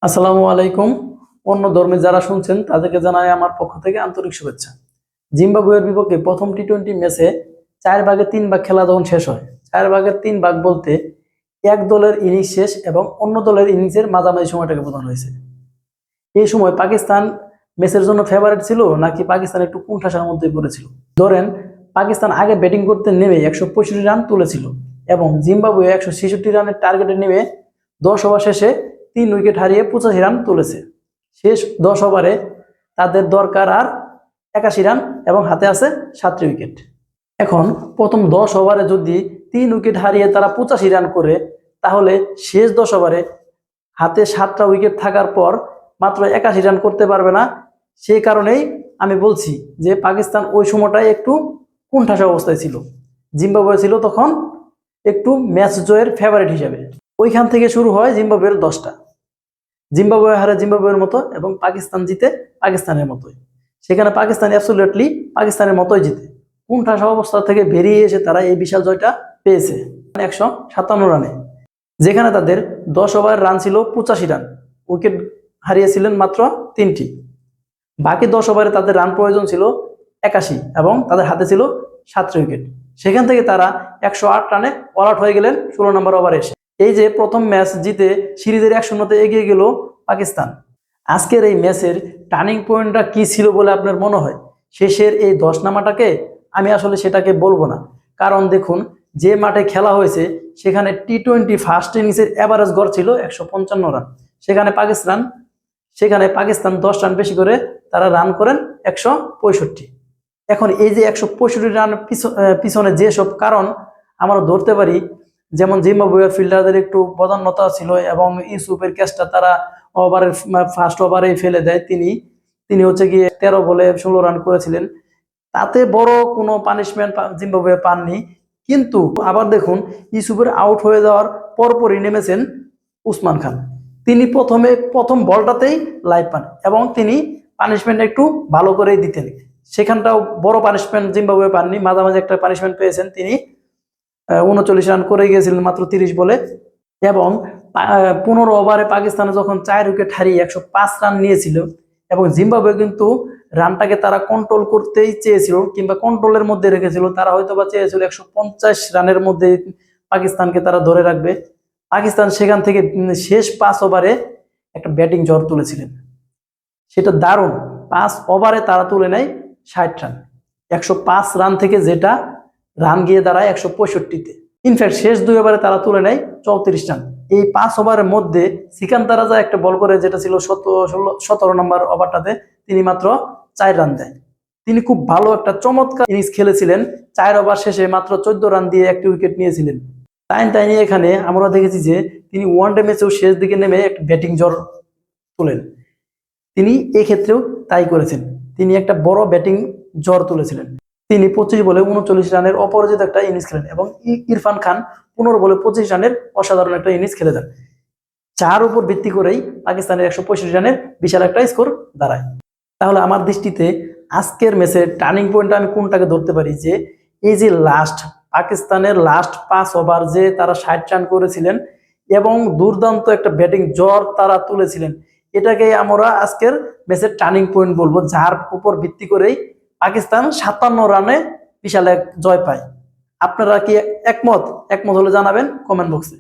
আসসালামু আলাইকুম। অন্য ধর্মে যারা শুনছেন তাদেরকে জানাই আমার পক্ষ থেকে আন্তরিক শুভেচ্ছা। জিম্বাবুয়ের বিপক্ষে প্রথম টি-20 ম্যাচে 4/3 খেলা যখন শেষ হয়, 4/3 বলতে এক দলের ইনিংস শেষ এবং অন্য দলের ইনিংসের মাঝামাঝি সময়টাকে বোঝানো হয়েছে। এই সময় পাকিস্তান ম্যাচের জন্য ফেভারিট ছিল নাকি পাকিস্তান একটু কোণঠাসার মধ্যে পড়েছিল? ধরেন, পাকিস্তান আগে ব্যাটিং করতে নেমে 165 রান তুলেছিল এবং জিম্বাবুয়ে 166 রানের টার্গেটে নেমে 10 ওভার শেষে 3 উইকেট হারিয়ে 85 রান তুলেছে। শেষ 10 ওভারে তাদের দরকার আর 81 রান এবং হাতে আছে 7টি উইকেট। এখন প্রথম 10 ওভারে যদি 3 উইকেট হারিয়ে তারা 85 রান করে, তাহলে শেষ 10 ওভারে হাতে 7টা উইকেট থাকার পর মাত্র 81 রান করতে পারবে না। সেই কারণেই আমি বলছি যে পাকিস্তান ওই সময়টায় একটু কোণঠাসা অবস্থায় ছিল। জিম্বাবুয়ে ছিল তখন একটু ম্যাচ জয়ের ফেভারিট হিসেবে। ওইখান থেকে শুরু হয় জিম্বাবুয়ের 10টা। জিম্বাবুয়ে হারে জিম্বাবুয়ের মতো এবং পাকিস্তান জিতে পাকিস্তানের মতোই। সেখানে পাকিস্তান অ্যাবসলিউটলি পাকিস্তানের মতোই জিতে। কোণঠাসা অবস্থা থেকে বেরিয়ে এসে তারা এই বিশাল জয়টা পেয়েছে 157 রানে, যেখানে তাদের 10 ওভারের রান ছিল 85 রান, উইকেট হারিয়েছিলেন মাত্র 3টি। বাকি 10 ওভারে তাদের রান প্রয়োজন ছিল 81 এবং তাদের হাতে ছিল 7টি উইকেট। সেখান থেকে তারা 108 রানে অল আউট হয়ে গেলেন 16 নম্বর ওভারে এসে। এই যে প্রথম ম্যাচ জিতে সিরিজের 1-0 এগিয়ে গেল পাকিস্তান। আজকের এই ম্যাচের টার্নিং পয়েন্টটা কি ছিল বলে আপনার মনে হয়? শেষের এই 10 নামাটাকে আমি আসলে সেটাকে বলবো না, কারণ দেখুন, যে মাঠে খেলা হয়েছে সেখানে টি-20 ফার্স্ট ইনিংসের এভারেজ গড় ছিল 155 রান। সেখানে পাকিস্তান 10 রান বেশি করে তারা রান করেন 165। এখন এই যে 165 রান পিছনে যেসব কারণ আমরা ধরতে পারি, যেমন জিম্বাবুয়ের ফিল্ডারদের একটু বদান্যতা ছিল এবং ইউসুফের ক্যাচটা তারা ফার্স্ট ওভারেই ফেলে দেয়। তিনি হচ্ছে গিয়ে 13 বলে 16 রান করেছিলেন। তাতে বড় কোনো পানিশমেন্ট জিম্বাবুয়ে পাননি। কিন্তু আবার দেখুন, ইউসুফের আউট হয়ে যাওয়ার পরপরই নেমেছেন উসমান খান। তিনি প্রথম বলটাতেই লাইভ পান এবং তিনি পানিশমেন্ট একটু ভালো করেই দিতেন। সেখানটাও বড় পানিশমেন্ট জিম্বাবুয়ে পাননি, মাঝামাঝি একটা পানিশমেন্ট পেয়েছেন। তিনি 39 রান করে গিয়েছিলেন মাত্র 30 বলে এবং 15 ওভারে পাকিস্তানে যখন 4 উইকেট হারিয়ে 105 রান নিয়েছিল এবং জিম্বাবুয়ে কিন্তু রানটাকে তারা কন্ট্রোল করতেই চেয়েছিল কিংবা কন্ট্রোলের মধ্যে রেখেছিল। তারা হয়তো বা চেয়েছিল 150 রানের মধ্যে পাকিস্তানকে তারা ধরে রাখবে। পাকিস্তান সেখান থেকে শেষ 5 ওভারে একটা ব্যাটিং ঝড় তুলেছিলেন, সেটা দারুণ। 5 ওভারে তারা তুলে নেয় 60 রান। 105 রান থেকে যেটা রান গিয়ে দাঁড়ায় 165-তে। ইনফ্যাক্ট শেষ 2 ওভারে তারা তুলে নেয় 34 রান। এই 5 ওভারের মধ্যে সিকান্দার রাজা একটা বল করে, যেটা ছিল 17 নম্বর ওভারটাতে, তিনি মাত্র 4 রান দেয়। তিনি খুব ভালো একটা চমৎকার ইনিংস খেলেছিলেন। 4 ওভার শেষে মাত্র 14 রান দিয়ে একটি উইকেট নিয়েছিলেন। তাই নিয়ে এখানে আমরা দেখেছি যে তিনি ওয়ানডে ম্যাচেও শেষ দিকে নেমে একটা ব্যাটিং ঝড় তুলেন। তিনি এক্ষেত্রেও তাই করেছেন, তিনি একটা বড় ব্যাটিং ঝড় তুলেছিলেন। তিনি 25 বলে 39 রানের অপরাজিত একটা ইনিংস খেলেন এবং ইরফান খান 15 বলে 25 রানের অসাধারণ একটা ইনিংস খেলে দেন। যার উপর ভিত্তি করেই পাকিস্তানের 165 রানের বিশাল একটা স্কোর দাঁড়ায়। তাহলে আমার দৃষ্টিতে আজকের ম্যাচের টার্নিং পয়েন্টটা আমি কোনটাকে ধরতে পারি, যে এই যে পাকিস্তানের লাস্ট 5 ওভার যে তারা 60 রান করেছিলেন এবং দুর্দান্ত একটা ব্যাটিং ঝড় তারা তুলেছিলেন, এটাকে আমরা আজকের ম্যাচের টার্নিং পয়েন্ট বলবো, যার উপর ভিত্তি করেই পাকিস্তান 57 রানে বিশাল এক জয় পায়। আপনারা কি একমত হলে জানাবেন কমেন্ট বক্সে।